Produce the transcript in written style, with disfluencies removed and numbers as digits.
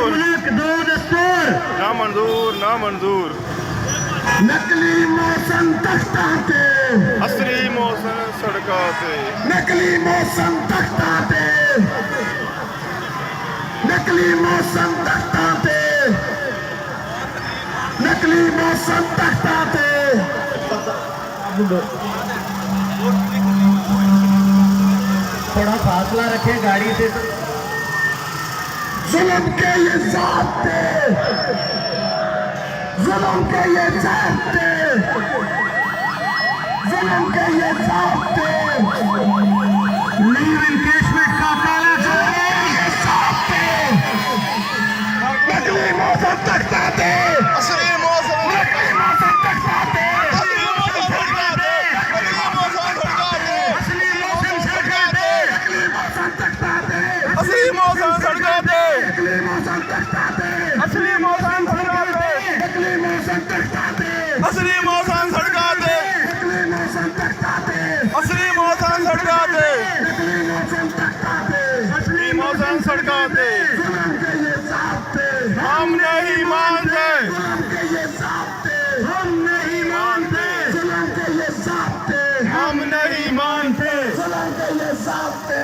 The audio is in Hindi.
मंजूर, मुल्क दो दस्तूर, ना मंजूर, ना मंजूर। नकली मौसम तख्ता ते, असली मौसम सड़कों पे, नकली मौसम तख्ता ते, नकली मौसम तख्ता ते, नकली मौसम तख्ता ते। थोड़ा फासला रखें गाड़ी से। जुल्म के ये ज़ाब्ते, जुल्म के ये ज़ाब्ते, जुल्म के ये ज़ाब्ते, लीव एनकेशमेंट का काला ज़ाब्ते, नकली मौसम तख्ता ते, असली मौसम, नकली मौसम तख्ता ते, असली मौसम सड़कों पे, असली मौसम सड़कों पे, असली मौसम सड़कों पे, नकली मौसम तख्ता ते, असली मौसम सड़कों पे, नकली मौसम तख्ता ते, असली मौसम सड़कों पे, नकली मौसम तख्ता ते, असली मौसम सड़कों पे, नकली मौसम तख्ता ते, असली मौसम सड़कों पे, नकली मौसम तख्ता ते, असली मौसम सड़कों पे। जुल्म के ये ज़ाब्ते, हम नहीं मानते, जुल्म के ये ज़ाब्ते, हम नहीं मानते, जुल्म के ये ज़ाब्ते, हम नहीं मानते, जुल्म के ये ज़ाब्ते,